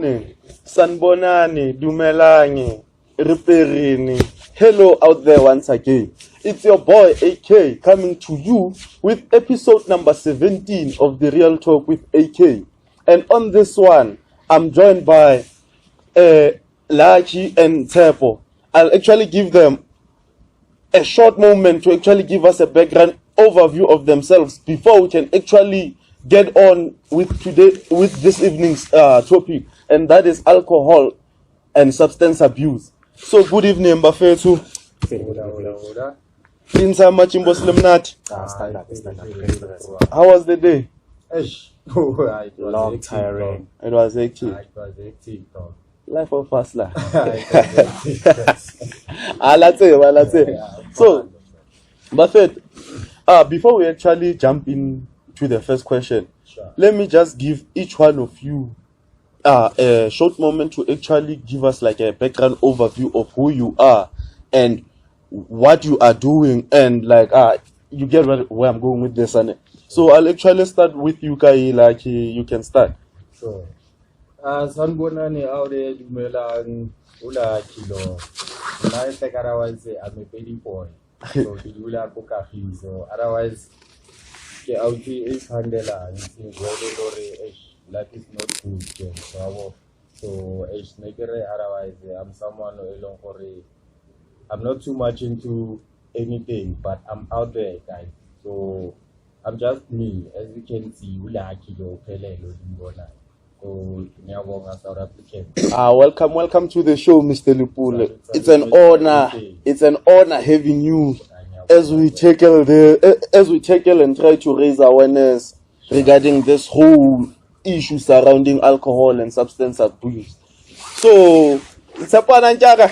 Sawubone, Sanbonani, Dumelangi, Riperini. Hello out there once again. It's your boy AKAY coming to you with episode number 17 of the Real Talk with AKAY. And on this one, I'm joined by Lucky and Tshepo. I'll actually give them a short moment to actually give us a background overview of themselves before we can actually get on with this evening's topic, and that is alcohol and substance abuse. So good evening, Bafethu. How was the day? Long, tiring. It was hectic. Life of hustler. So, Buffett, before we actually jump into the first question, let me just give each one of you a short moment to actually give us like a background overview of who you are and what you are doing, and like you get where I'm going with this. And so I'll actually start with you, Kai. Like you can start. Sure. Sanbonani aude dumelang ula kilo. Na otherwise I'm a baby boy. So dula ko kafi. So otherwise ke auti is handela in lori life is not good. So otherwise I'm someone along for I'm not too much into anything, but I'm out there, guys. So I'm just me, as you can see. Ula kilo pelelo dimbona. So, South African. Welcome to the show, Mr. Lepule. It's an honor. It's an honor having you as we tackle and try to raise awareness regarding this whole issue surrounding alcohol and substance abuse. So, Tshepo Nzima.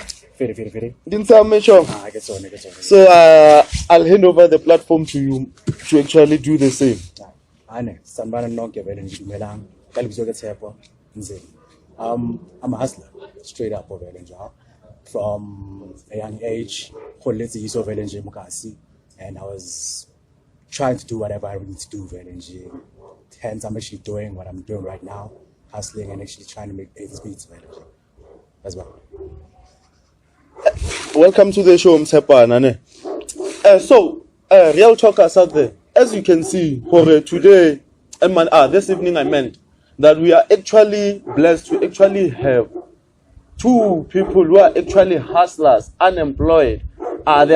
So, I'll hand over the platform to you to actually do the same. I'm a hustler, straight up of LNG. From a young age, and I was trying to do whatever I need to do with LNG. Hence, I'm actually doing what I'm doing right now, hustling and actually trying to make ends meet with LNG as well. Welcome to the show, Tshepo. So, real talkers out there, as you can see, for today, this evening I meant, that we are actually blessed to actually have two people who are actually hustlers, unemployed. They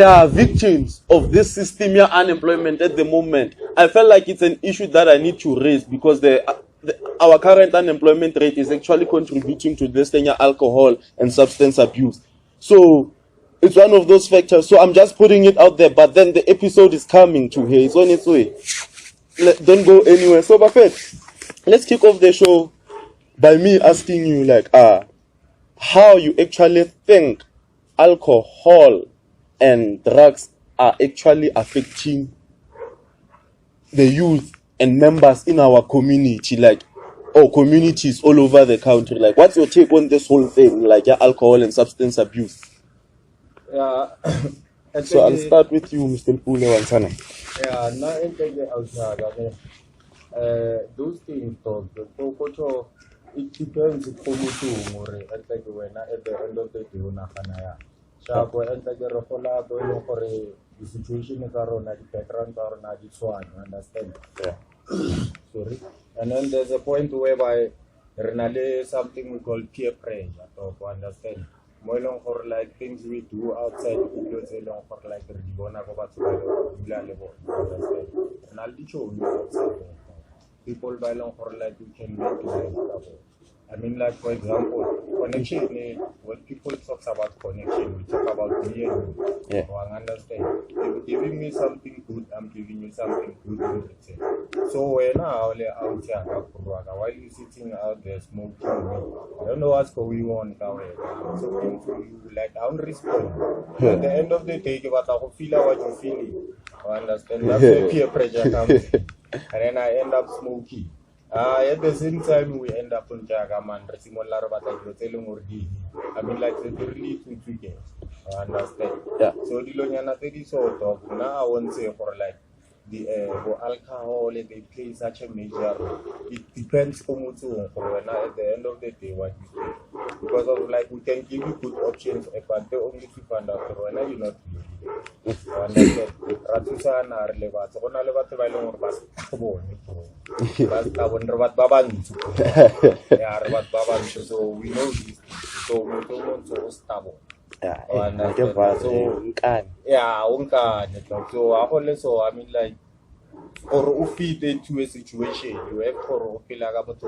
are victims of this system here, unemployment at the moment. I felt like it's an issue that I need to raise because our current unemployment rate is actually contributing to this thing, alcohol and substance abuse. So it's one of those factors. So I'm just putting it out there, but then the episode is coming to here. It's on its way. Don't go anywhere. So, Buffett, let's kick off the show by me asking you, like, how you actually think alcohol and drugs are actually affecting the youth and members in our community, like, or communities all over the country. Like, what's your take on this whole thing, like, alcohol and substance abuse? So I'll start with you, Mr. Pule Wansana. Yeah, not outside. Those things, it depends on at the end of the day, the situation is around the background or not this one, understand? Yeah. Sorry. And then there's a point whereby there something we call peer pressure, to understand. More long for like things we do outside the windows, long for like the Ribona level. And I'll teach you outside. People by long for like you can make life. I mean, like for example, connection. When people talk about connection, we talk about me and you. Yeah. So I understand. If you're giving me something good, I'm giving you something good in return. So when out here, while you're sitting out there smoking, I don't know what's going on out here. So you like I don't respond. At the end of the day, you have to feel what you're feeling. I understand. That's where peer pressure comes in. And then I end up smoking. At the same time, we end up on Jagaman, I mean, like, the really two I understand. Yeah. So, the Lonyana 30 sort of now I won't say for like the alcohol, they play such a major role. It depends on at the end of the day what you take. Because of like we can give you good options, but the only to find out when you're not really. Ratusana re le batho go na le batho ba ileng gore ba se bone ba ka bone re batho ba bantsho ya re batho ba bantsho so we know this so motho mo ntse o stable so I only so I mean like or o fit into a situation you have for feel like about to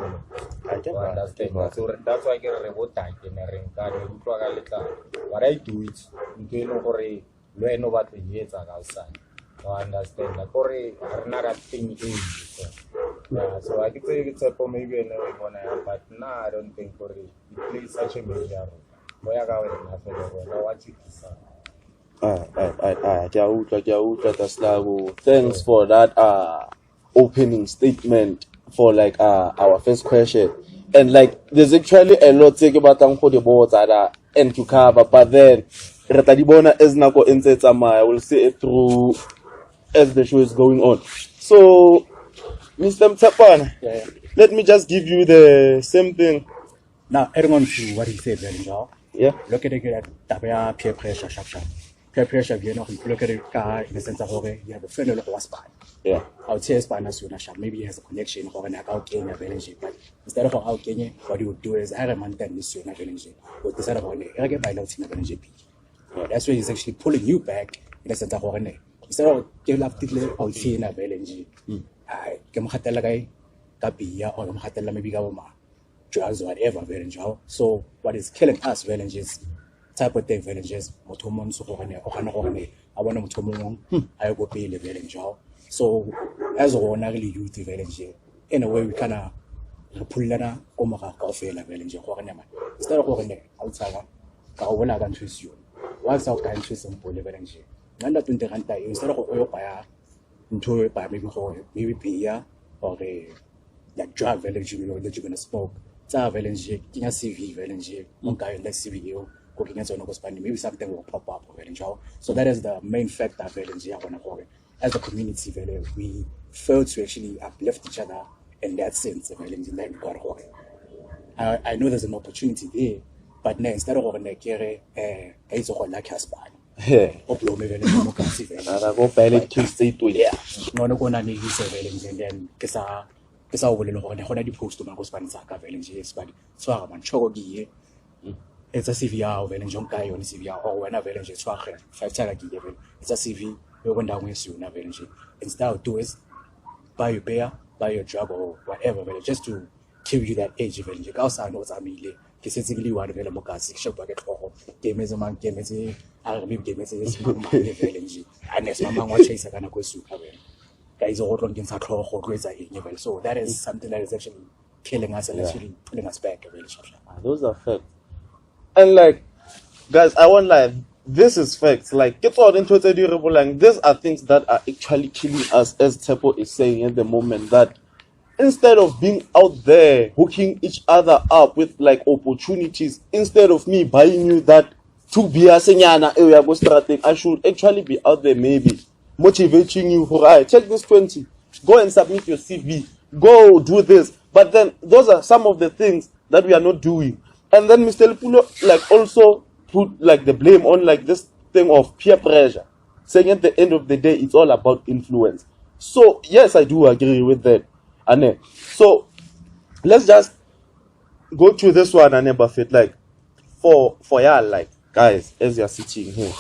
understand so that's why I get re time and re nka re utlwa ka letla what I do it into no gore lo eno ba tse yetsa ka outside you understand like gore re na ra thing yeah so I get Tshepo maybe and everyone but nah I don't think gore it plays such a major role thanks for that opening statement for like our first question. And like there's actually a lot to about for the boards and to cover, but then I will see it through as the show is going on. So Mr. Tshepo, let me just give you the same thing. Now, adding on to what he said, yeah. Look at it at peer pressure, sharp. Peer pressure, you know, look at it in the sense of you have a friend of a spy. Yeah. I'll say spy as soon as maybe he has a connection or an account Kenya balance. But instead of out Kenya, what you would do is I have a man that is soon balance. But instead of I get by lots in a balance. That's why he's actually pulling you back in the sense of instead of you love to out in a balance. I come at the guy, Tapia or Hatala maybe Gavama. Drugs or whatever, so what is killing us, villages, type of thing, villages, Motomon, so I want to I go pay the village. So, as a one, I really use the village. In a way, we kind of pull Lana, Omaka, coffee, and a village. Instead of walking outside, Kawana can twist you. What's out kind twist and pull the village? None that in the renta, instead of oil by into it by maybe Pia or a like drug village, you know, that you're gonna smoke. Village, King CV, village, one guy in the CVO, cooking as on maybe something will pop up. So that is the main factor village. As a community, we fail to actually uplift each other in that sense. I know there's an opportunity there, but now instead of it's all like a span. Upload me go pilot Tuesday to no gonna need this village and then ke sa o bolele gore gona di post ma go spana tsa ka vele nje sebadi tshwara man choko ke it's a CV ya vele nje nka yona CV ya o wena vele nje tshwara 5 tsaka ke vele it's a CV yo go ndawo yesona vele nje instead of do is buy your beer, buy your drug or whatever vele just to give you that edge vele nje ka o sa no tsamile ke setse ke le wa vele mo ka se ke shop ke tlhogo ke metse man ke metse a re ke metse se mo vele nje anes mama ngwa chase kana go suka vele. So that is something that is actually killing us and actually pulling us back. Those are facts. And like, guys, I won't lie, this is facts. Like, get all into it, like, these are things that are actually killing us, as Tshepo is saying at the moment, that instead of being out there hooking each other up with like opportunities, instead of me buying you that 2 beer senyana area go strategic, I should actually be out there maybe motivating you for check this 20, go and submit your CV, go do this. But then those are some of the things that we are not doing. And then Mr. Lepule like also put like the blame on like this thing of peer pressure, saying at the end of the day it's all about influence. So yes, I do agree with that, Anne. So let's just go to this one, Anne Buffett. Like for y'all, like guys, as you're sitting here,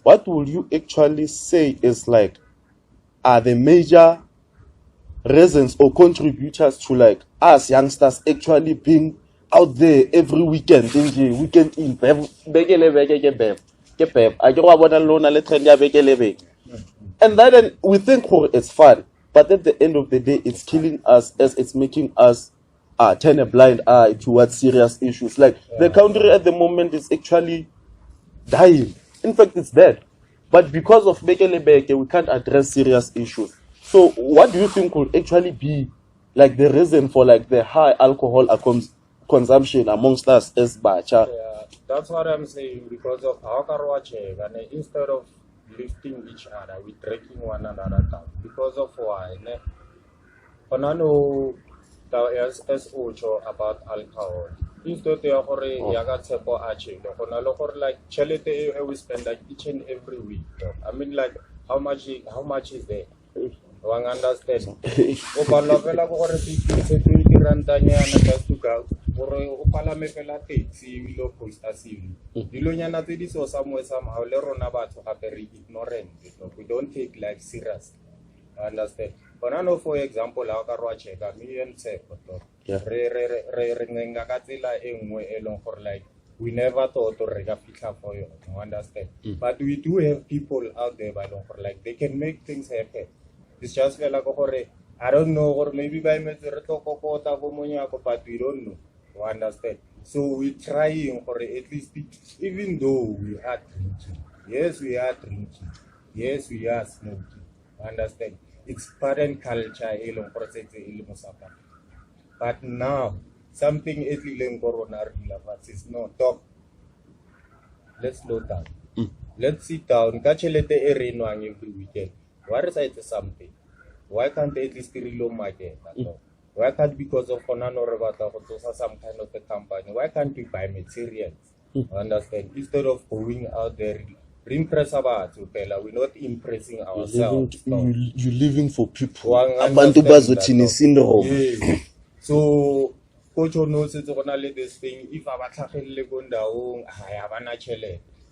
what would you actually say is like are the major reasons or contributors to like us youngsters actually being out there every weekend weekend in and then we think it's fun, but at the end of the day it's killing us as it's making us turn a blind eye towards serious issues. Like the country at the moment is actually dying. In fact, it's dead. But because of Bekelebeke, we can't address serious issues. So what do you think would actually be like the reason for like the high alcohol consumption amongst us as Bacha? Yeah, that's what I'm saying, because of our watching, and instead of lifting each other, we're dragging one another down. Because of why? Konano as also about alcohol. Instead of yaga Tshepo ache, like chelete we spend like each and every week. I mean like how much is there? Wang understand. Opala vela ko gore 20 ranta nyana ka tuka gore opala me fela taxi lo posta sivi. Dilo nyana tse di so somehow le rona batho gape re ignorant. We don't take like serious. Understand? But I know, for example, I can check a million Tshepo. For like we never thought to rega pizza for you. Understand? But we do have people out there by for like they can make things happen. It's just like I don't know, or maybe by but we don't know. You understand? So we're trying for at least, even though we are drinking. Yes, we are drinking. Yes, we are smoking. Understand? It's part and culture, but now something is no talk. Let's slow down. Let's sit down. Every weekend. Why is it something? Why can't they at least reload market? Why can't because of some kind of a company? Why can't we buy materials? Understand? Instead of going out there. Impress about we're not impressing ourselves. You're living for people. Syndrome. Yeah. So, coach knows it's gonna let this thing. If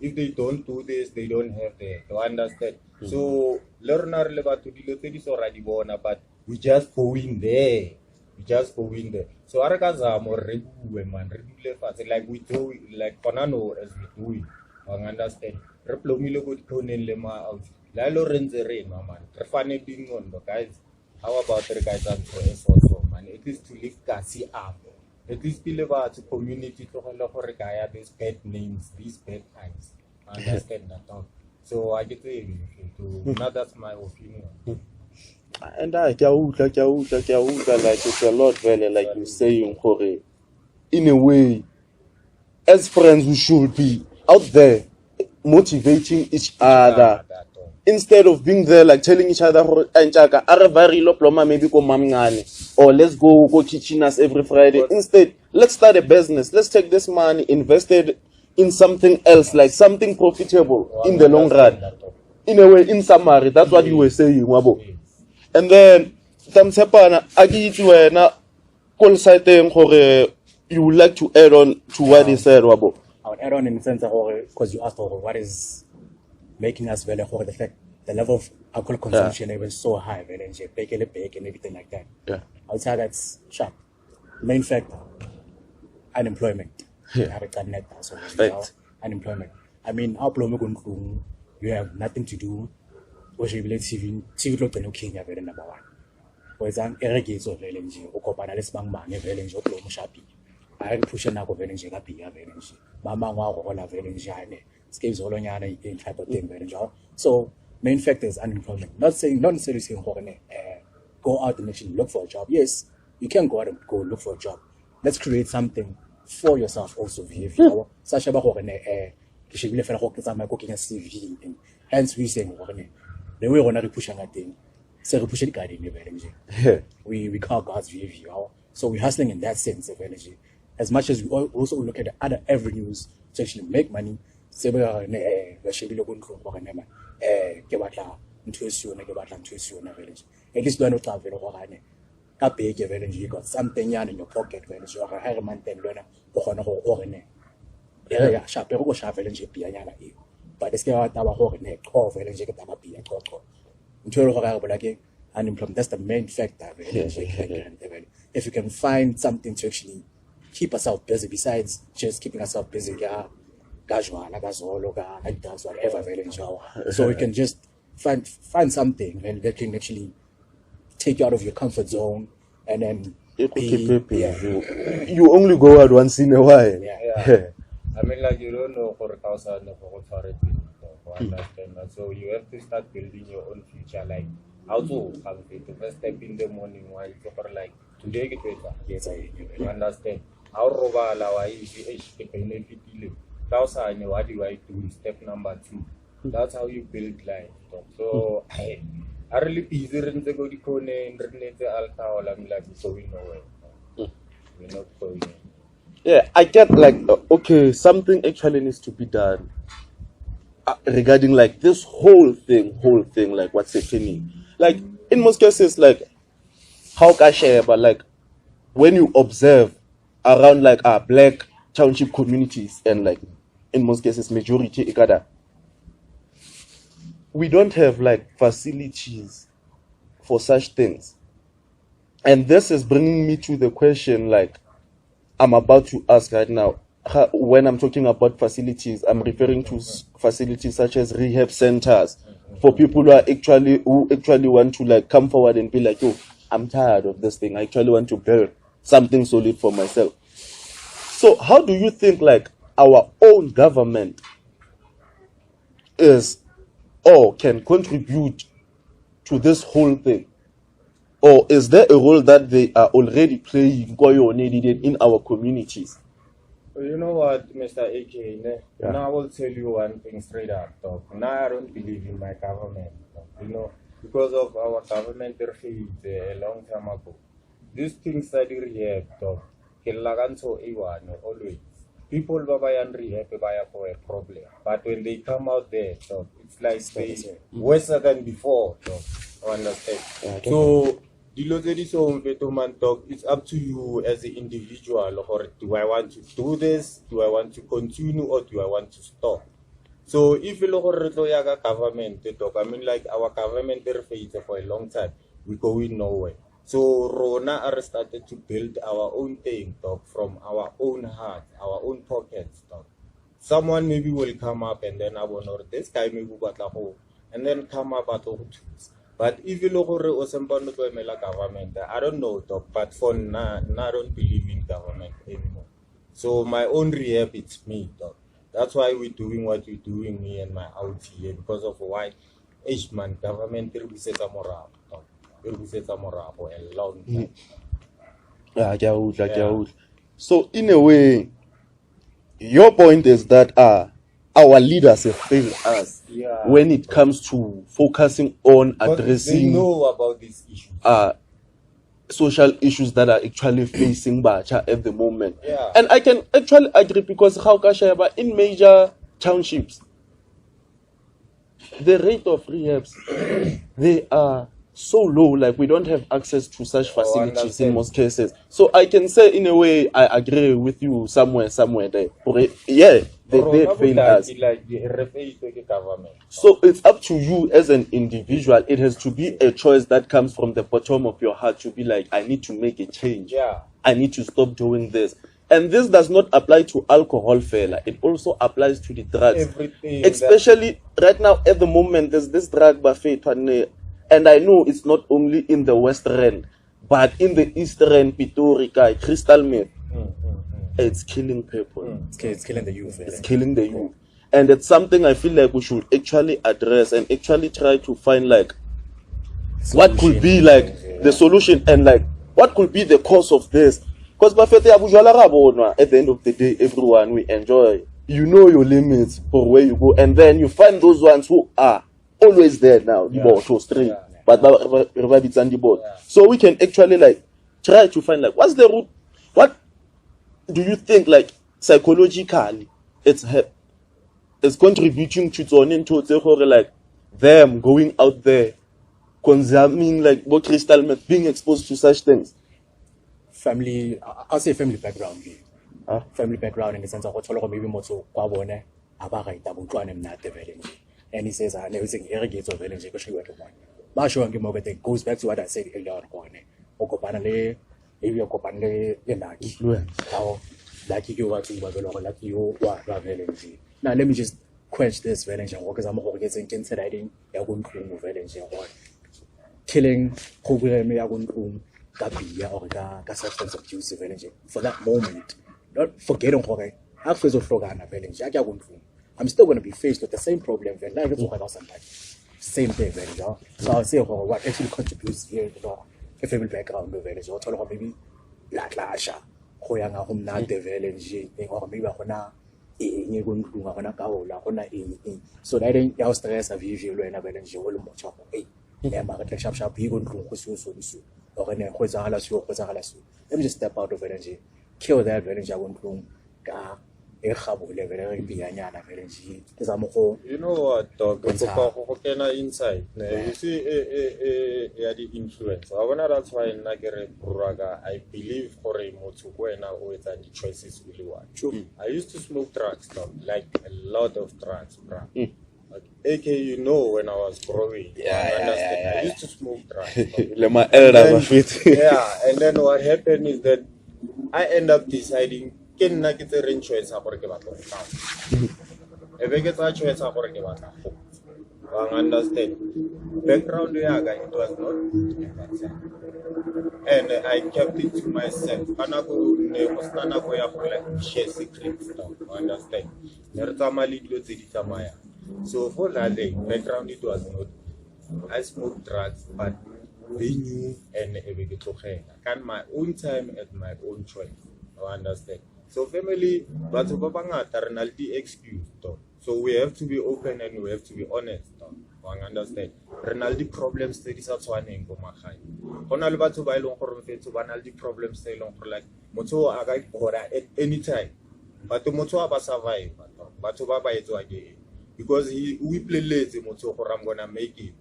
if they don't do this, they don't have that. To understand. So, learner level to the already born, but we just go in there. We just go in there. So, Arakaza more like we do, like Konano as we do it. Understand? Replomilo good tonen lema out. Lalo renze man. Refane being on the guys. How about the guys also man? At least to lift Kasi up. At least be about to community to Holokaya, these bad names, these bad times. Understand that. So I get to now that's my opinion. And like it's a lot really like you saying, Kore. In a way, as friends we should be out there motivating each other instead of being there like telling each other maybe or let's go kitchen us every Friday. Instead, let's start a business. Let's take this money, invest it in something else, like something profitable in the long run. In a way, in summary, that's what you were saying, Wabo. And then you would like to add on to what he said, Wabo. I would add on in the sense of, because you asked what is making us very the fact the level of alcohol consumption is so high, and everything like that. Yeah. I would say that's sharp. Main factor, unemployment. Yeah. Unemployment. I mean, you have nothing to do. Or you believe TV Kenya very number one. For example, irrigates of LNG, or Copanalis Bang Bang, LNG, or Shapi. I push an alcohol LNG, LNG. Mama, or LNG, scales all on in type of thing. So, main factor is unemployment. Not necessarily saying, go out and actually look for a job. Yes, you can go out and go look for a job. Let's create something for yourself also. Such a cooking a CV. Hence, we say, the way we're not pushing a thing. So we push it in we call God's view. So we're hustling in that sense of energy. As much as we also look at the other avenues to actually make money. Say we are at least do not have you got something in your pocket when you are a higher man than learner or yeah, sharp but the scale of our whole neck or unemployment. That's the main factor. If you can find something to actually keep ourselves busy besides just keeping ourselves busy, so we can just find something and that can actually take you out of your comfort zone and then you only go out once in a while. Yeah. I mean, like, you don't know for 1,000 for authority to understand that. So you have to start building your own future. Like, how to have the first step in the morning while you for like today get better. Yes, you understand. How roba allow if you benefit 1,000, what do I do? Step number 2. That's how you build life. So I really busy in the good cone and the alcohol. I'm like, so we know it. We're not going. Yeah, I get like okay, something actually needs to be done regarding like this whole thing, like what's happening. Like in most cases, like how can I share, but like when you observe around like our black township communities and like in most cases majority Ikada, we don't have like facilities for such things. And this is bringing me to the question like I'm about to ask right now. When I'm talking about facilities, I'm referring to facilities such as rehab centers for people who actually want to like come forward and be like, oh, I'm tired of this thing. I actually want to build something solid for myself. So how do you think like our own government is or can contribute to this whole thing? Or is there a role that they are already playing in our communities? Well, you know what, Mr. AKAY? Now I will tell you one thing straight up, dog. Now I don't believe in my government, dog. You know, because of our government failed a long time ago. These things that you rehab, dog, always. People babayan rehab for a problem. But when they come out there, dog, it's like they worse than before, dog. Understand? So it's up to you as an individual, or do I want to do this, do I want to continue, or do I want to stop? So if you look at the government, I mean like our government failed for a long time, we going nowhere. So Rona are started to build our own thing, dog, from our own heart, our own pockets, dog. Someone maybe will come up and then I will know this guy maybe got a hole and then come up at all. But if you look at government, I don't know, dog, but for now, I don't believe in government anymore. So my own rehab, it's me, dog. That's why we're doing what we're doing, me and my out here, because of why man government represents a moral, dog. Represents a moral for a long time. Yeah. So in a way, your point is that our leaders have failed us when it comes to focusing on addressing they know about these issues. Social issues that are actually facing Bacha at the moment. Yeah. And I can actually agree because in major townships, the rate of rehabs, they are so low, like we don't have access to such facilities in most cases. So I can say in a way I agree with you somewhere there. Yeah, they failed us. So it's up to you as an individual. It has to be a choice that comes from the bottom of your heart to be like, I need to make a change. Yeah. I need to stop doing this. And this does not apply to alcohol, fella. It also applies to the drugs. Everything. Especially right now at the moment, there's this drug buffet. And I know it's not only in the western, but in the eastern, Pitorica, crystal meth. It's killing people. It's killing the youth. It's killing the youth. And it's something I feel like we should actually address and actually try to find like what could be like the solution and like what could be the cause of this. Because at the end of the day, everyone we enjoy. You know your limits for where you go, and then you find those ones who are always there now. So we can actually like try to find like what's the root. What do you think like psychologically it's contributing to like them going out there consuming like what crystal meth, being exposed to such things? Family, I'll say family background. Family background in the sense of what maybe more so kwabone abaga itabutwane mnate vele nje. And he says everything irrigates of vele nje kushiwe ke manje. Ba sho nge mo it goes back to what I said earlier on. Okopana le maybe okopana le lucky. How lucky you are to ba vele lucky you wa vele nje. Now let me just quench this vele nje because I'm getting considering ya kunhlungu vele nje on killing program ya kunhlungu or substance abuse for that moment. Not forgetting I'm still going to be faced with the same problem. Same thing. So I'll say what actually contributes here to the family background. Maybe eng go ntlong ga gona ka hola gona eng so that ya o stress a visual wena bele nje go le motho go ya ba ka sharp sharp go ntlong go so or ne go tsagala so let me just step out of energy kill that energy go ntlong ka e gabole bele re bianyana bele nje ke za mo go you know what dog go kena inside you see ya di influence I wanna that's why nna ke re buraga I believe gore motho go wena o etsa di choices really well I used to smoke drugs dog, like a lot of drugs bro like AKAY you know when I was growing I used to smoke drugs my elder and then what happened is that I end up deciding ke nna ke tse reng choice gore ke batla go e be ke tsa choice gore ke batla go understand background ya ga it was not and I kept it to myself kana go ne go stana go ya go like share secrets understand ne re tsamaya le dilo tse di tsamaya so for that day background it was not I smoked drugs but they knew and e be ke tlogela kan my own time at my own choice understand so family batho ba bangata re na le di excuse so we have to be open and we have to be honest understand re na le di problems tse di sa tshwaneng go magae go na le batho ba ileng gore mfetso ba na le di problems tse ileng gore like motho a ka gora at any time but motho a ba survive batho ba ba etswa ke because we pleletse motho gore I'm gonna make it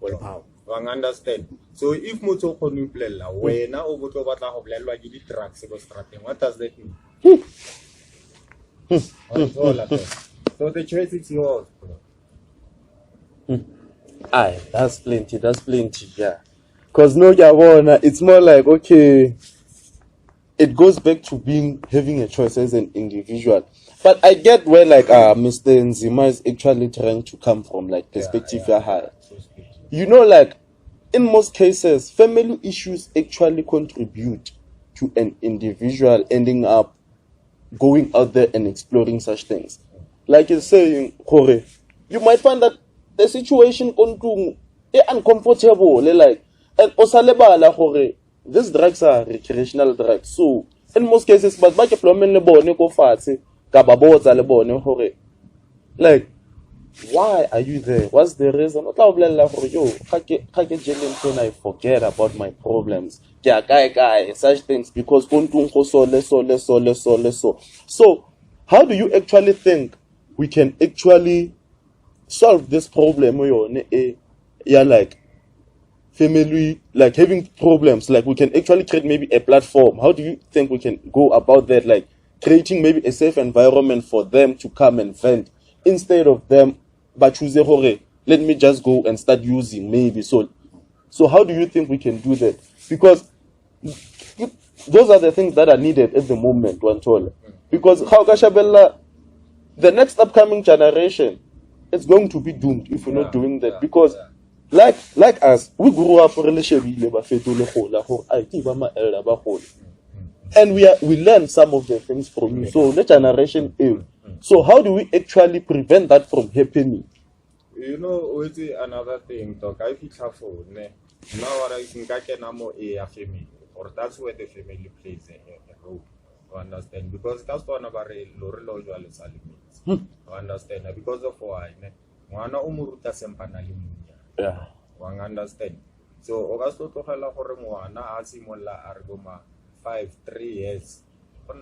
understand so if motho go no plela wena o botlo batla go blelwa ke di drugs go strateng what does that mean so the choice is yours Aye, that's plenty, yeah. Because no Yabona, it's more like okay, it goes back to having a choice as an individual. But I get where like Mr. Nzima is actually trying to come from, like perspective high. You know, like in most cases, family issues actually contribute to an individual ending up going out there and exploring such things. Like you're saying, Kore, you might find that the situation is uncomfortable, like, and osalebala Kore, these drugs are recreational drugs. So in most cases, but back if le bone go fatshe ka ba botsa le bone Kore, like, why are you there? What's the reason? I forget about my problems. Such things because so how do you actually think we can actually solve this problem? Yeah, like family, like having problems, like we can actually create maybe a platform. How do you think we can go about that? Like creating maybe a safe environment for them to come and vent instead of them but choose let me just go and start using maybe so how do you think we can do that? Because those are the things that are needed at the moment, because how Kashabella, the next upcoming generation is going to be doomed if we're not doing that. Because like us, we grew up and we learn some of the things from you. So the generation is. So how do we actually prevent that from happening? You know, another thing, talk. I feel careful. Now what I think I can more a family, or that's where the family plays a role. You understand? Because that's one of our local elements. Understand? Because of why? Wana umuruta sempanali munya. Yeah. You understand? So Augusto to hala hore mwana asimola argoma 3 years.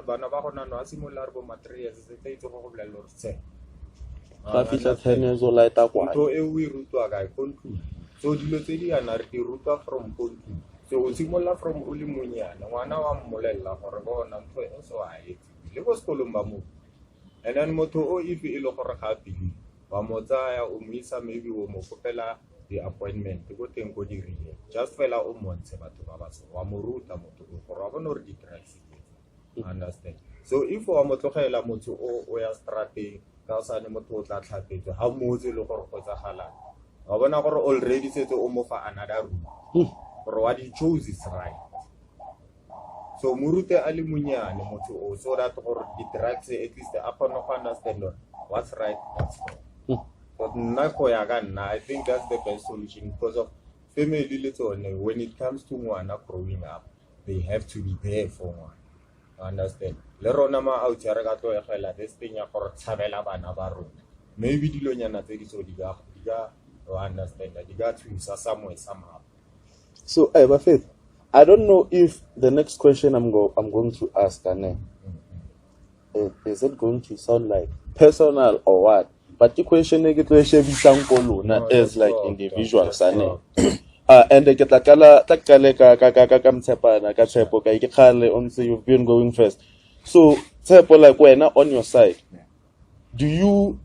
Bana ba gona no asimola argoma 3 years se tseitse go bolela lor tse. Ga fitla 10 years o laeta kwa. So e we rutwa ga kontlu. So dilo tse di ana re di rutwa from kontlu. So o simola from o le monyana ngwana wa mmolella gore bona ntho e so a etse. Le go sekolong mo. And then motho o if e le gore ga pili wa motsaya o misa maybe o mo kopela the appointment go teng go di rile just fela o montshe batho ba ba so wa moruta motho gore wa bona re di drugs. Understand? So if wa motlogela motho o ya strateng ka sa ne motho o tla tlhapetswe ha motse le gore go tsagala wa bona gore already setse o mo fa another room gore what he chose is right. So murute ali munyane motho o so that gore di drugs at least upon no understand what's right what's wrong. But I think that's the best solution because of family when it comes to one growing up, they have to be there for one. Understand? Le rona ma out ya re ka tlo egela this thing ya gore tshabela bana ba rona. Maybe dilonyana tse di so di ga understand di ga thusa somewhere somehow. So, Faith, I don't know if the next question I'm going to ask, is it going to sound like personal or what? But the question is like individuals, and you've been going first. So, Tshepo, like when on your side, do you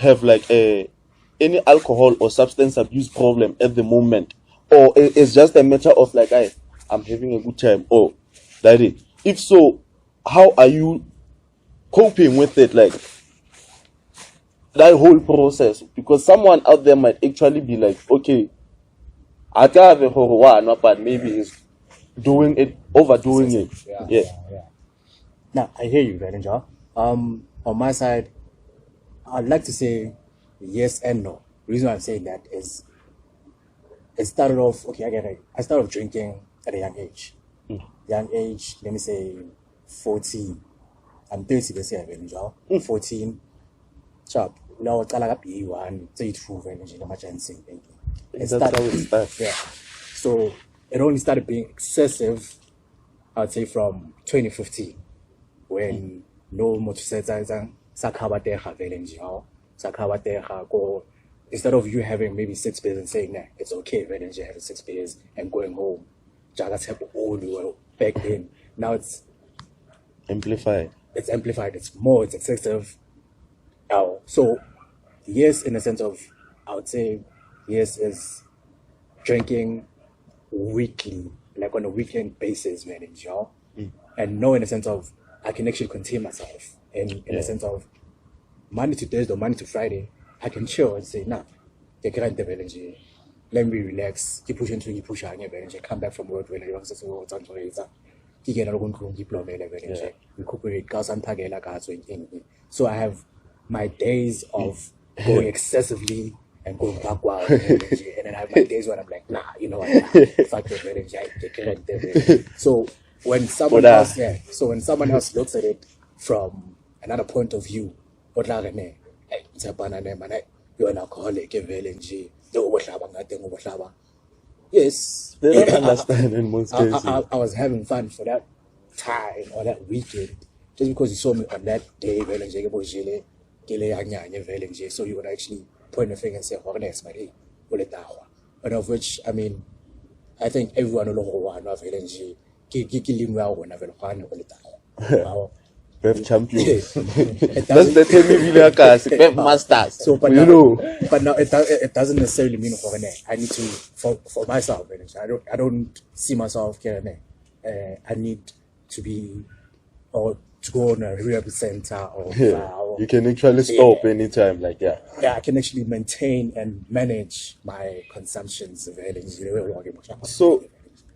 have like any alcohol or substance abuse problem at the moment? Or it's just a matter of like, I'm having a good time. Oh, that it. If so, how are you coping with it? Like that whole process? Because someone out there might actually be like, okay, I can't have a horror one, but maybe he's overdoing it. Yeah. Now, I hear you, Ranger. On my side, I'd like to say yes and no. The reason why I'm saying that is it started off, okay, I get it. I started off drinking at a young age. Young age, let me say 14. I'm 30 this year, 14. Sharp. Now, it's like a P1, say it through energy, the much insane. That's how it starts. Yeah. So, it only started being excessive, I'd say, from 2015, when no motorcycle, instead of you having maybe 6 beers and saying, nah, it's okay, Velenji having 6 beers and going home, Jagas have all the way back then. Now it's amplified. It's amplified. It's more. It's excessive. So, yes, in a sense of, I would say, yes, is drinking weekly, like on a weekend basis, Velenji, and no, in a sense of, I can actually contain myself, in a sense of Monday to Thursday or Monday to Friday, I can chill and say, nah, let me relax, keep pushing, come back from work, so I have my days of going excessively and going backward, and then I have my days when I'm like, nah, you know what, fuck it, so when someone else, when someone else looks at it from another point of view, what you're an alcoholic, yes, they don't understand in most cases. I was having fun for that time or that weekend just because you saw me on that day, so you would actually point a finger and say, but of which, I mean, I think everyone will know Bev champions. That's the thing, masters. So, but you know, but now it doesn't necessarily mean I need to for myself. I don't see myself. I need to be or to go on a rehab center or you can actually stop anytime. Like I can actually maintain and manage my consumptions. So,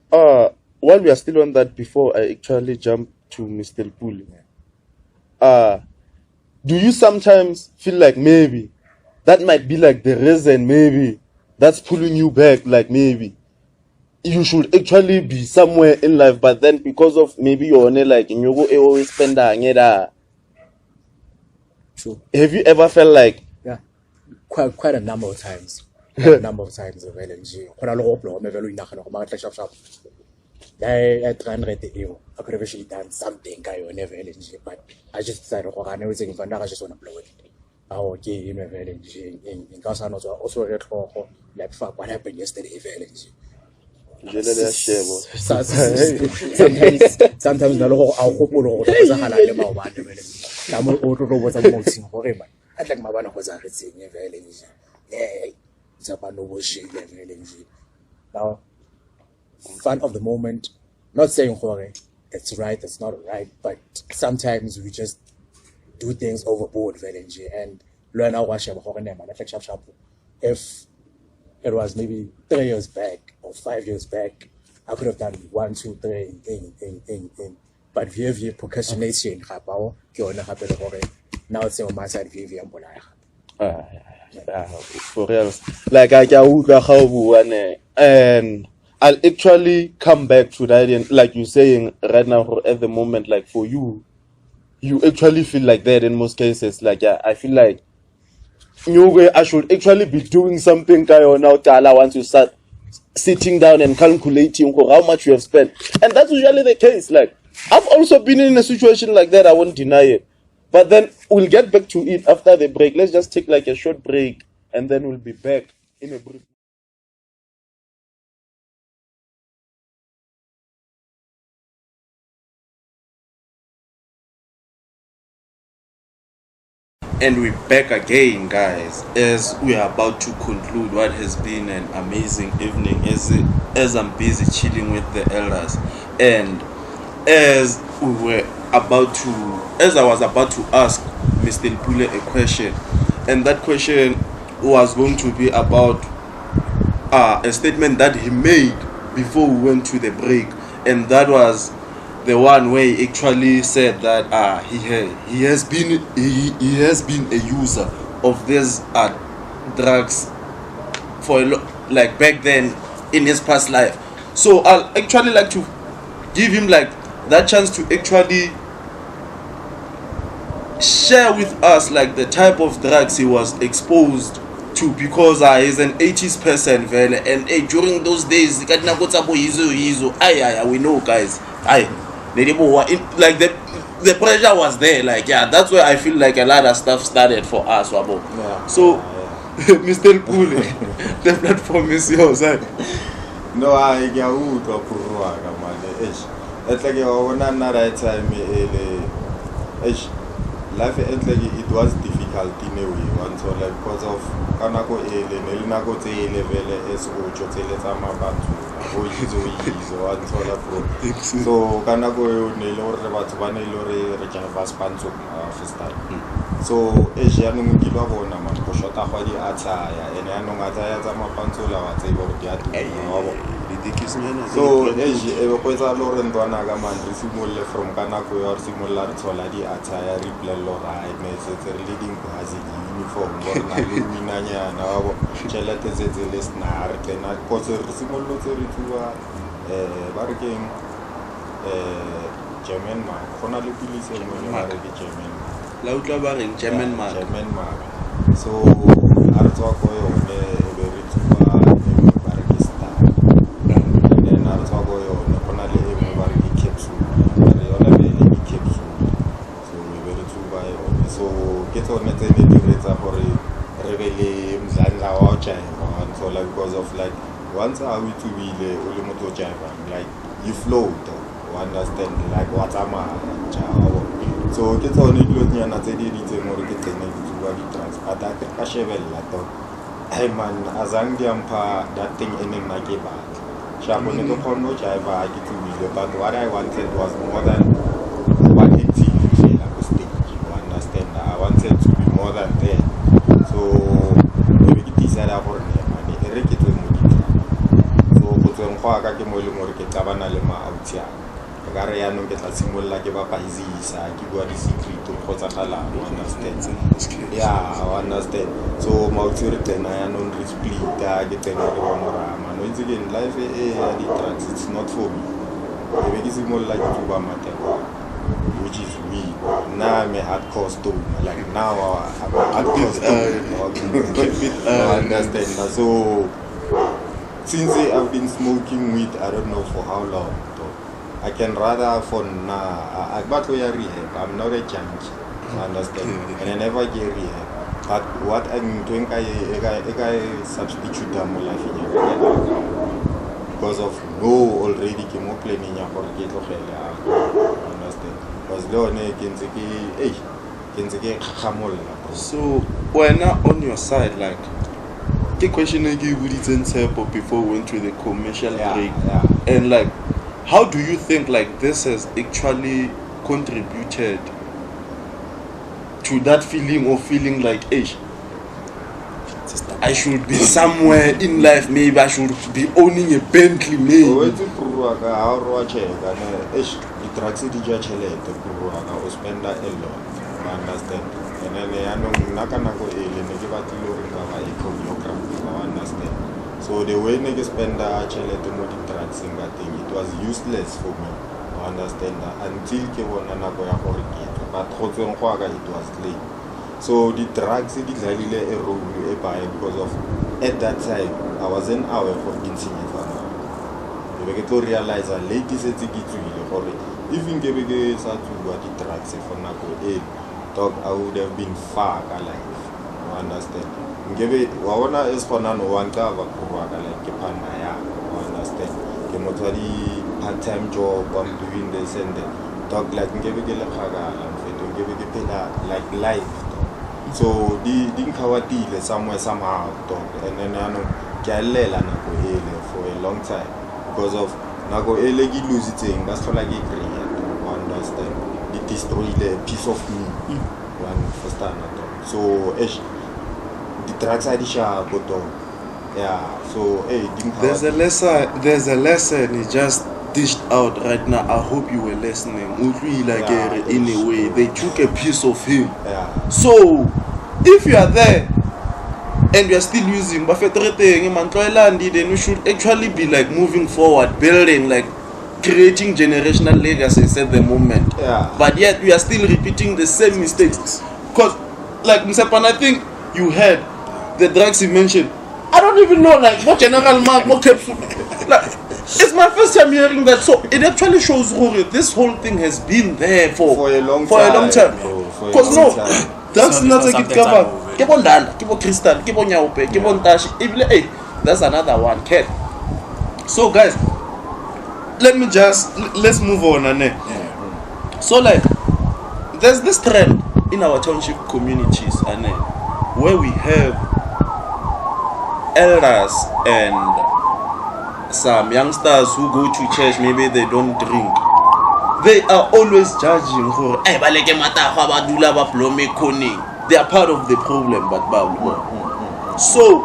while we are still on that, before I actually jump to Mr. Lepule. Do you sometimes feel like maybe that might be like the reason maybe that's pulling you back, like maybe you should actually be somewhere in life, but then because of maybe you're only like in your always spend True. Have you ever felt like quite a number of times? Of LNG. I try and read the email. I could have actually done something, never LNG, but I just decided, I never think if I just want to blow it. Okay, you know, LNG in Gaza also like fuck what happened yesterday, LNG. Sometimes the law I'll hope was a halal about I'm was a motion for him. I think my one was a thing, LNG. It's about no bullshit, LNG. Now, fun of the moment, not saying it's right, it's not right, but sometimes we just do things overboard, and learn how to if it was maybe 3 years back or 5 years back, I could have done 1, 2, 3 in. But via procrastination, now it's on my side via for real. Like I can and I'll actually come back to that, and like you're saying right now, at the moment, like for you, you actually feel like that in most cases. Like, yeah, I feel like I should actually be doing something now, Tala, once you start sitting down and calculating how much you have spent. And that's usually the case. Like, I've also been in a situation like that, I won't deny it. But then we'll get back to it after the break. Let's just take like a short break and then we'll be back in a brief. And we're back again, guys, as we are about to conclude what has been an amazing evening as I'm busy chilling with the elders. And as I was about to ask Mr. Lepule a question, and that question was going to be about a statement that he made before we went to the break, and that was the one where he actually said that he has been a user of these drugs for like back then in his past life. So I'll actually like to give him like that chance to actually share with us like the type of drugs he was exposed to, because he's an 80s person, and during those days we know, guys, like the pressure was there, like, yeah, that's where I feel like a lot of stuff started for us, Wabo. Yeah. So Mr. Lepule, the platform is yours. No, I get out of Purua, it's like one right time. Life it was difficult in a way, like because of Kanako Elenako level as so Kanako Nelor Vanelore Rejanavas Panso first time. So Asian Gilabona, Koshota Hodi Ataya, and Anongataya Zamapansola, whatever so Equeza Loren Donagaman, Simule from Kanako or similar Soladi Ataya, Ripple Lora, leading Brazil uniform, Minanya, now Chelates Lesnar, and I cause a similar to Barking German man, Conali Police and German. Lauter Baring, German man. So Artokoyo, very so get on the because of like once I will to be the Ulimoto Java, like you float, you understand, like what am I? So get on it, looking at the detail more get to but I can Kashevel Lato. Hey man, Azangiampa, that thing in my give back. Shaboneto Kono Java, I get to be but what I wanted was more than 180 you understand? I wanted to be more than that. So we decided for them and Eric to so put them Quaka Kimoli Tabana Lema out here. Gariano get a symbol like a Paisi, I give you the secret to Hotala, you understand? Yeah, I understand. So Mauturite, I don't split, I get another one or once again, life it's not for me. The biggest symbol like Tubamate, which is me. Now I'm a hardcore stone. Like now I'm a hardcore stone. I understand. So since I've been smoking weed, I don't know for how long. I can rather for now. I'm not a rehab. I'm not a junkie. You understand? And I never get rehab. But what I'm doing, I substitute them life in your because of no already chemo planning for get of understand? Because Leone so we're now on your side, like the question I gave you Tshepo before we went to the commercial break, and like how do you think like this has actually contributed to that feeling of feeling like I should be somewhere in life, maybe I should be owning a Bentley, maybe. Understand? And then I know Nakanako understand. So the way niggas spend chelete mo di-drugs nga thing, it was useless for me. I understand that. Until ke bona nako ya gore ke tle. But go tsweng go aga it was clean. So the drugs di dlalile a role e baya because of at that time I wasn't aware for kinsing fana. Be ke to realize late se tse ke tswile gore even ke be ke sa tswa di drugs for nako e dog I would have been far alive. You understand? Ngebe wa bona is gona no wa nka ba go aga like ke phana ya. You understand? Ke motho di part-time job, I'm doing this and that. Dog like ngebe ke le khagala mfetho ngebe ke phela like life. So di nkawatile somewhere somehow dog, and then ke nako ele for a long time because of nako ele ke lose it that's all like create. You understand? It destroy the piece of me. You understand? So the drugs are the sharp dog. Yeah, so hey, there's a lesson he just dished out right now. I hope you were listening. In a way, they took a piece of him. Yeah. So if you are there and you are still using then you should actually be like moving forward, building, like creating generational legacies at the moment. Yeah. But yet we are still repeating the same mistakes. Because like Msepan, I think you had the drugs you mentioned. I don't even know like what general mark, what capsule. Like, it's my first time hearing that, so it actually shows this whole thing has been there for a long time. Because no, that's not a good cover. Keep on Dan, keep on Crystal, keep on Yaupe, keep on Tashi. Hey, that's another one, Ken. So guys, let's move on. So like, there's this trend in our township communities, where we have elders and some youngsters who go to church, maybe they don't drink. They are always judging for they are part of the problem, but so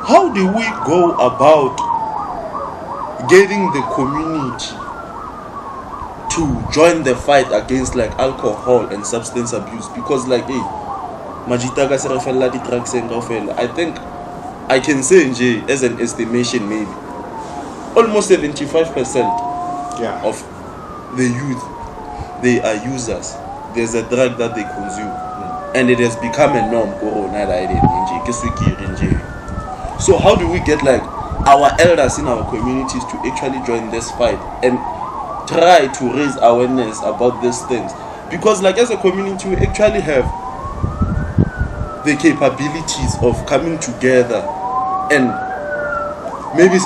how do we go about getting the community to join the fight against like alcohol and substance abuse? Because like I think I can say as an estimation maybe almost 75% of the youth, they are users. There's a drug that they consume, and it has become a norm. So how do we get like our elders in our communities to actually join this fight and try to raise awareness about these things? Because like as a community we actually have the capabilities of coming together and maybe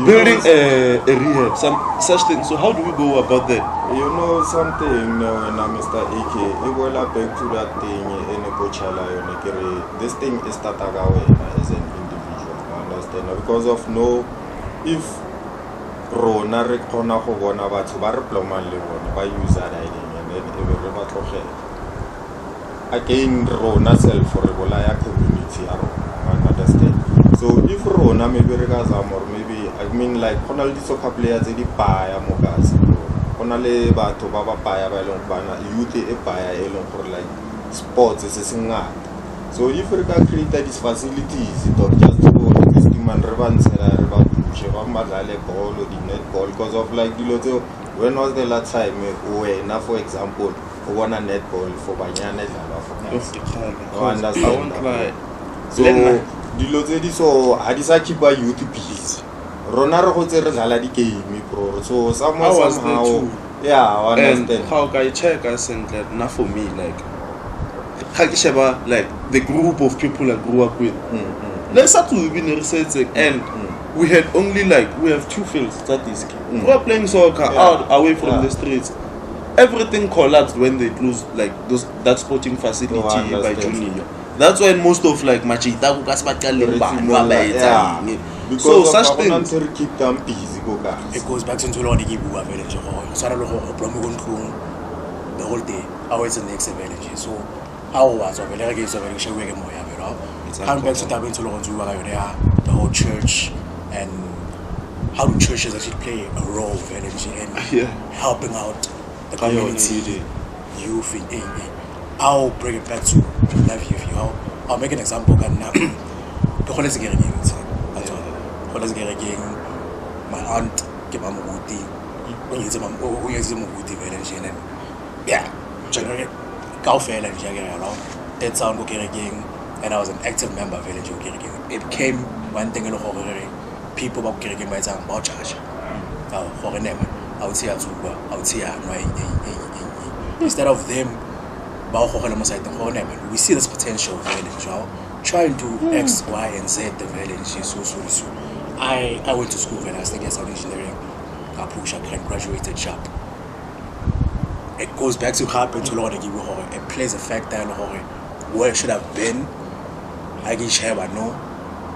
building a rehab, some such things. So how do we go about that? You know something, when Mr. AKAY, it will back to that thing in a coachala. This thing is Tatagawa as an individual. You understand? Because of if Rona Rekona Hogona Batsubarploman Levon, by user ID, and then every battle again, Rona self for a community. You understand? So if Rona maybe regazam or maybe I mean like Honal soccer players the paya mogas. Honale bato baba paya by long bana youth a paya alone for like sports is a singer. So if we can create these facilities, it just to go to this demand revans about Shevamagale ball or the netball because of like the when was the last time now for example one a netball for Banyana understand. So Dilozedi so Hadisa keep a youth piece. Ronar Hotel di game pro. So somehow yeah, I understand. How can I check us and that not for me like Hakishaba like the group of people I grew up with. Let's start to be researching and we had only like we have two fields that is we were playing soccer out away from the streets. Everything collapsed when they closed like that sporting facility by Junior. That's why most of like Machita so such things keep them busy. It goes back to the village. The whole day. How is the next village? So how was a village is a very sure way more. How back to the whole church and how do churches actually play a role in helping out the community, youth in I'll bring it back to life youth. I'll make an example. But let's get again. My aunt came on Muguti. When you say Muguti village, and yeah, generally, Kaufel and Jagger along. That sound okay again. And I was an active member of village. It became one thing people about getting by time about charge. For a name, I would say I would say instead of them we see this potential of village, trying to X, Y, and Z the village. So. I went to school when I studied sound engineering. I graduated sharp. It goes back to happen to Lord and it plays a factor in where it should have been. I guess I know.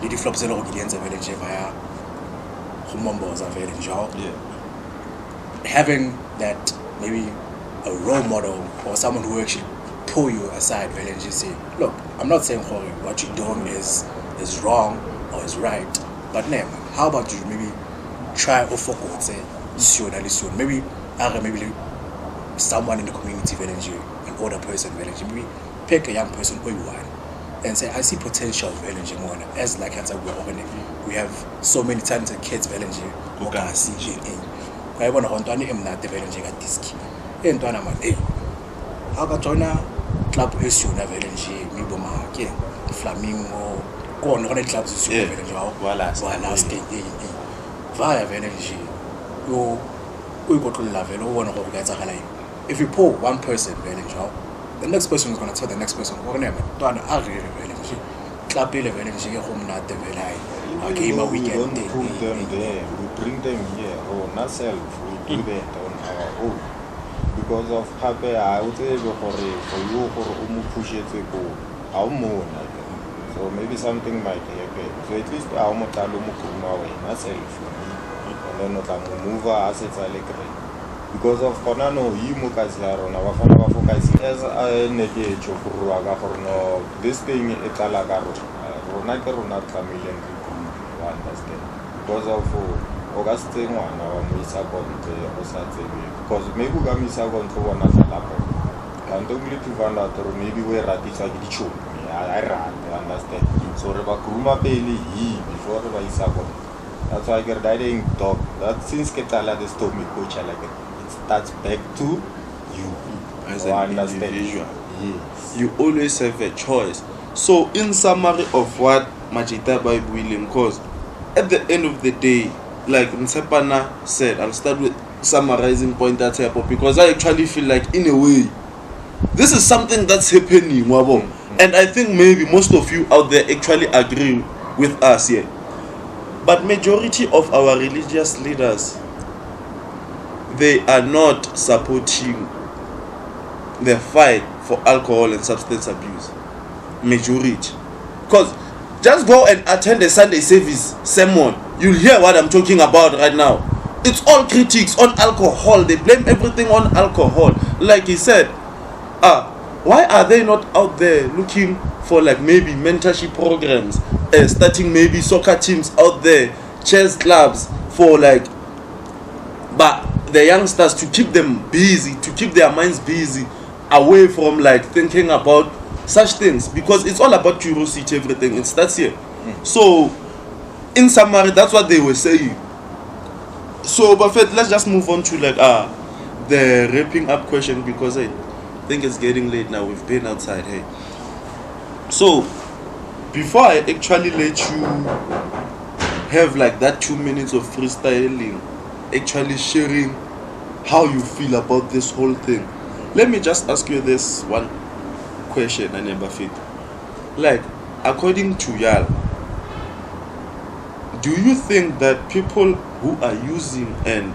The flops and Gideon's a village via Humbo's a village. Yeah. Having that maybe a role model or someone who actually pull you aside village and say, look, I'm not saying what you're doing is wrong or is right, but how about you maybe try or focus say soon. Maybe someone in the community village, an older person village, maybe pick a young person who you want. And say, I see potential of LNG more as like we have so many talented kids of LNG who can see I want to hunt on him not the LNG at this key. And Donna, hey, how about China club issue of LNG, Miboma, Flamingo, go on the clubs issue of LNG, via LNG. We go to level, one of the guys are like, if you pull one person, LNG, the next person is going to tell the next person, what name? Don't argue with Clap the village, home not the village. I came a weekend. We don't put them there, we bring them here, or not self, we do that on our own. Because of happy, I would say for you, for push it to go, our moon. So maybe something might happen. So at least our Motalomu Kuma way, not self. And then not move our assets electric. Because of Konano, you Mukazaro, our focus as a negate no this thing it's a lagaro. Ronaka not a million people understand. Because of Augustine one, our Misa Gonte, because maybe Gamisa Gonto one as a lapo. And only to find out or maybe where Ratis are the I ran, understand. So Rebakuma Bailey, before the Isagon. That's why I get dying dog. That since Ketala, they told me coach I like it. That's back to you as an individual. Yes. You always have a choice. So in summary of what Majita by William, because at the end of the day, like Nsepana said, I'll start with summarizing point at Tshepo, because I actually feel like in a way this is something that's happening, Wabo. And I think maybe most of you out there actually agree with us here. But majority of our religious leaders, they are not supporting the fight for alcohol and substance abuse. Majority. Because just go and attend a Sunday service sermon, you'll hear what I'm talking about right now. It's all critiques on alcohol. They blame everything on alcohol. Like he said, why are they not out there looking for like maybe mentorship programs, starting maybe soccer teams out there, chess clubs for like, but the youngsters, to keep them busy, to keep their minds busy, away from like thinking about such things, because it's all about curiosity, everything. It starts here. So, in summary, that's what they were saying. So, Buffett, let's just move on to like the wrapping up question, because I think it's getting late now. We've been outside. Hey, so before I actually let you have like that 2 minutes of freestyling, actually sharing how you feel about this whole thing, let me just ask you this one question, and Buffett. Like, according to y'all, do you think that people who are using and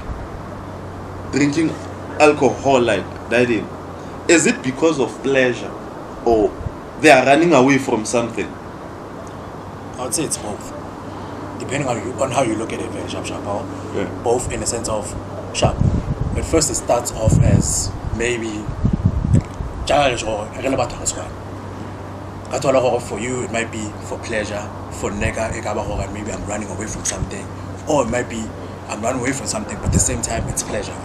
drinking alcohol like that, is it because of pleasure or they are running away from something? I would say it's both, depending on how you look at it. Very sharp. Yeah. Both in the sense of sharp. At first, it starts off as maybe challenge or relevant as well. For you, it might be for pleasure. For nega, maybe I'm running away from something, or it might be I'm running away from something, but at the same time, it's pleasure.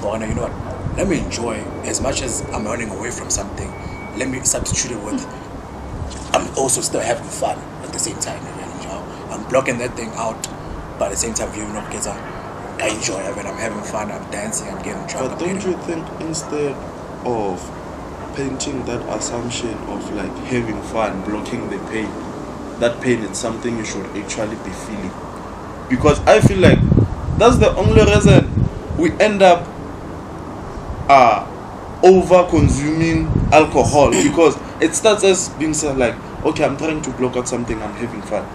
But you know what? Let me enjoy as much as I'm running away from something. Let me substitute it with I'm also still having fun at the same time. I'm I'm blocking that thing out, but at the same time, viewing kids I enjoy it, I'm having fun, I'm dancing, I'm getting drunk. But don't you think instead of painting that assumption of like having fun, blocking the pain, that pain is something you should actually be feeling? Because I feel like that's the only reason we end up over consuming alcohol, because it starts as being said like, okay, I'm trying to block out something, I'm having fun,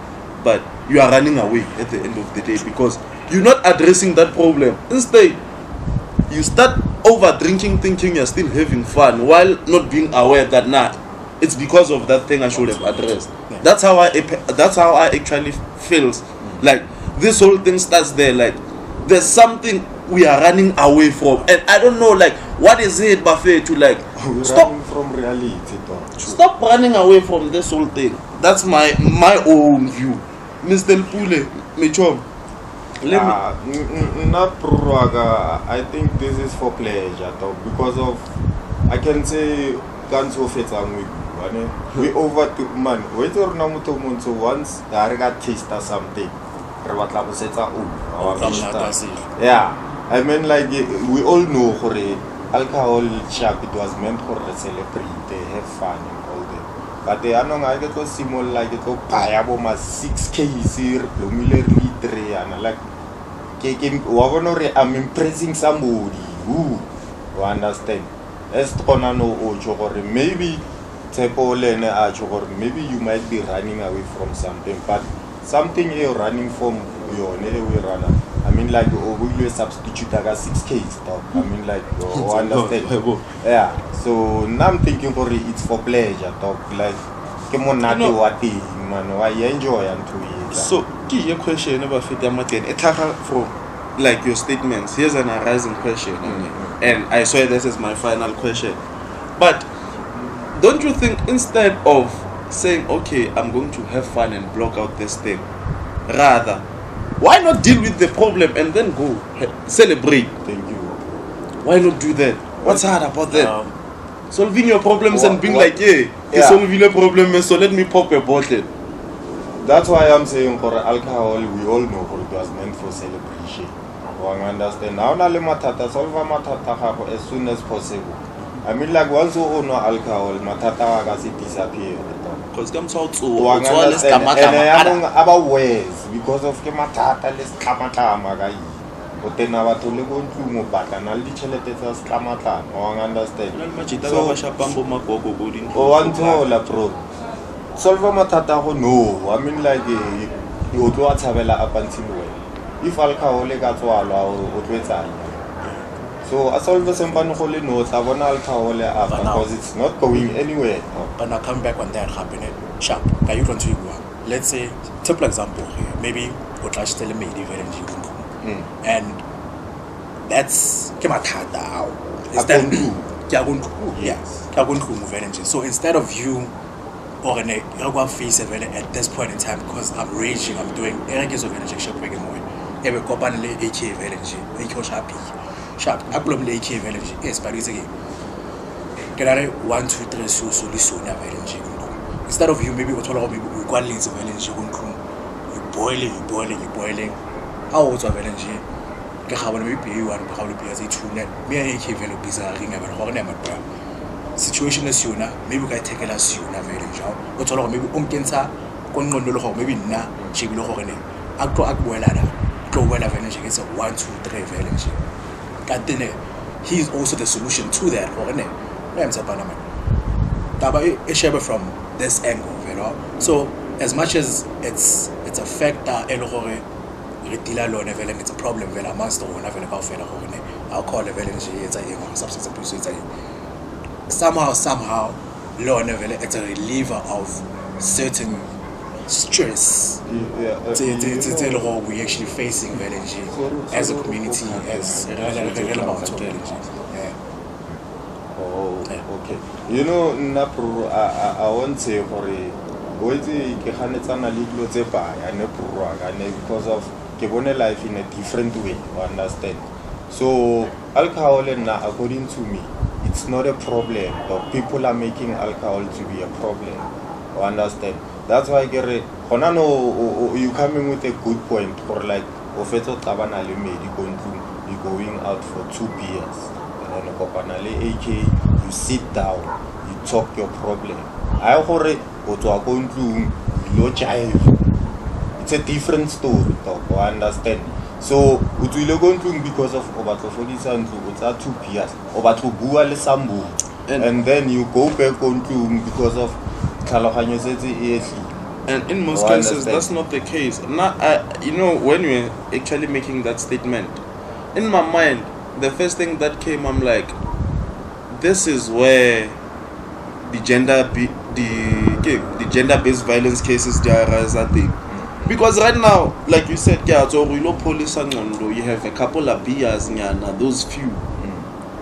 but you are running away at the end of the day because you're not addressing that problem. Instead, you start over drinking thinking you're still having fun while not being aware that it's because of that thing I should have addressed. That's how I actually feels. Like this whole thing starts there, like there's something we are running away from, and I don't know like what is it, Buffet, to like Stop from reality, though. stop running away from this whole thing. That's my own view. Mr. Lepule, Michom. Not Purwaga. I think this is for pleasure, though, because of I can say guns of it we over to man. Wait or no so once I got taste or something. Yeah. I mean, like we all know alcohol shop, it was meant for the celebrate, they have fun and all that. But they are not I get to simul like it to buy about my 6K here, and like I'm impressing somebody who understand. Maybe maybe you might be running away from something, but something you're running from your runner. I mean, like, we substitute 6K stuff. I mean, like, understand? Yeah. So now I'm thinking for it's for pleasure, talk like, come on, not what man, why you enjoy and to it. So, give your question about from like your statements. Here's an arising question, and I swear this is my final question. But don't you think instead of saying, okay, I'm going to have fun and block out this thing, rather, why not deal with the problem and then go celebrate? Thank you. Why not do that? What's hard about that? Solving your problems and being like, solving a problem, so let me pop a bottle. That's why I'm saying for alcohol, we all know it was meant for celebration. I understand. Now, solve matata as soon as possible. I mean, like once you own alcohol, matata disappear. Because comes out about ways because of matata, let's kamata. But then our to live on to move back and I'll literally tell us kamata. I understand. So, one tola pro. Solve matata, no. I mean, like you do what have up until way. If alcohol got to allow so I solve the same holy notes, I want alcohol because it's not going anywhere. But now come back on that happening sharp. Can you continue? Let's say, typical example here, maybe what I tell me and that's Kematata. Is that yes? So instead of you or an face at this point in time, because I'm raging, I'm doing energy of energy shopping more. Every company AKAY energy, sharp. I put up AKAY energy. Yes, but it's again. Can I 1, 2, 3 so energy? Instead of you, maybe what all maybe we call it energy. You boiling. How old of energy? How will we pay you and how to be as a true net? Me and AKAY value bizarre ring about how never. Situation is sooner, maybe we can take it as sooner very job. What's all maybe cancer, maybe na, she will hold it. Well energy is a 1, 2, 3 energy. He's also the solution to that, from this angle, you know. So as much as it's a fact that it's a problem alcohol substance abuse somehow law it's a reliever of certain stress we actually facing energy as a community as okay. You know, Napru, I won't say for a because of Kebone life in a different way, you understand? So, alcohol, according to me, it's not a problem, but people are making alcohol to be a problem, you understand? That's why you coming with a good point for like ofeto tabana le medi you going out for 2 beers and then kopanale AK you sit down you talk your problem I gore go tswa go ntlung lo jive it's a different story talk you understand so o tswile go ntlung because of obatlo fodisa ntlu o tsa 2 beers obatlo bua le sambu and then you go back on ntlung because of tlhaloganyo setse e ehli. And in most cases, that's not the case. Now, you know, when you're actually making that statement, in my mind, the first thing that came, I'm like, this is where the gender-based violence cases they arise, I think. Because right now, like you said, you have a couple of beers, those few.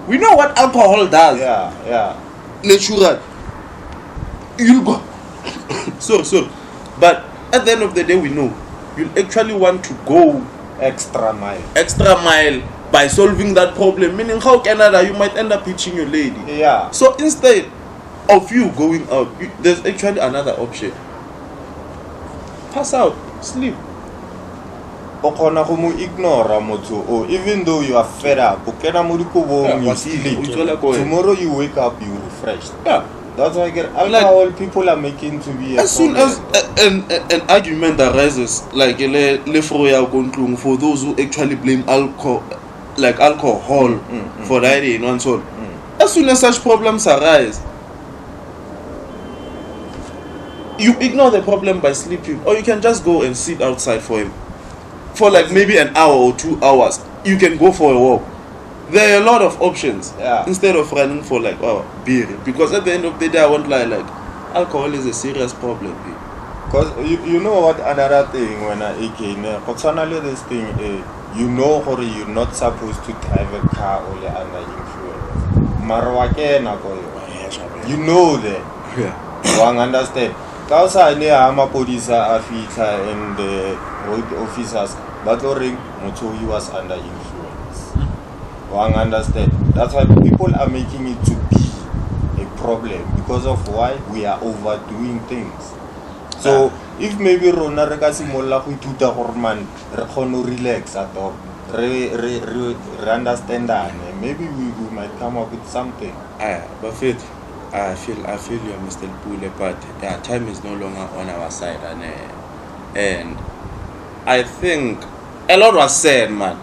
We know what alcohol does. Yeah. Natural. You'll go. So. But at the end of the day, we know you actually want to go extra mile by solving that problem. Meaning, how Canada, you might end up hitching your lady. Yeah. So instead of you going out, there's actually another option. Pass out, sleep. Ignore or even though you are fed up, you sleep. Tomorrow you wake up, you refreshed. Yeah. That's why alcohol people are making to be as soon as an argument arises, like for those who actually blame alcohol for that in one soul. As soon as such problems arise, you ignore the problem by sleeping, or you can just go and sit outside for him for like maybe an hour or 2 hours. You can go for a walk. There are a lot of options instead of running for like beer, because at the end of the day I won't lie, like alcohol is a serious problem. Because you know what another thing when I personally this thing you know you're not supposed to drive a car only under influence. You know that. Yeah. You understand? Because I know police and the road officers but he was under influence. Understand. That's why people are making it to be a problem because of why we are overdoing things. So if maybe Rona Regasimola who to the hormone relax at all, understand that maybe we might come up with something. But Faith, I feel you, Mr. Lepule, but time is no longer on our side, and I think a lot was said, man.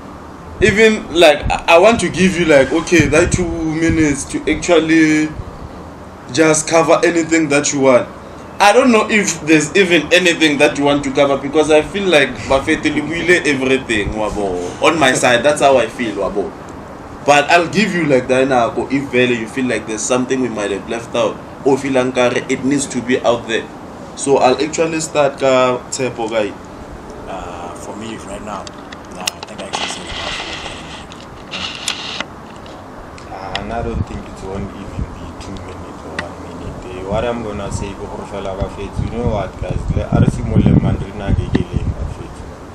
Even like I want to give you like that 2 minutes to actually just cover anything that you want. I don't know if there's even anything that you want to cover because I feel like everything on my side. That's how I feel. But I'll give you like that now if really you feel like there's something we might have left out or feel like it needs to be out there. So I'll actually start Tshepo guy. For me right now, I think I actually said enough. And I don't think it won't even be 2 minutes or 1 minute. What I'm gonna say, you know what, guys?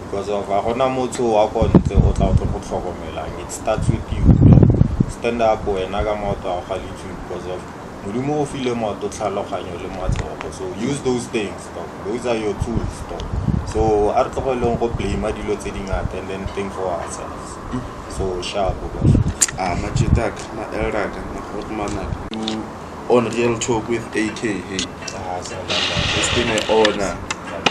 Because of it starts with you. Stand up and because of so use those things. Those are your tools. So and then think for ourselves. So sharp. On Real Talk with AKAY. It's been an honor.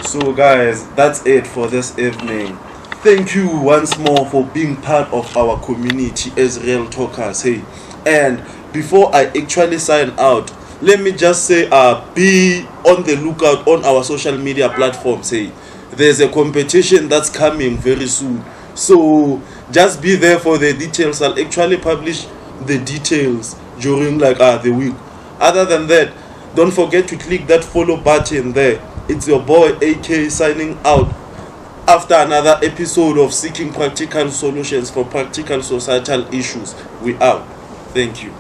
So guys, that's it for this evening. Thank you once more for being part of our community as Real Talkers. And before I actually sign out, let me just say be on the lookout on our social media platforms. There's a competition that's coming very soon, so just be there for the details. I'll actually publish the details during the week. Other than that, don't forget to click that follow button there. It's your boy AKAY signing out after another episode of Seeking Practical Solutions for Practical Societal Issues. We out. Thank you.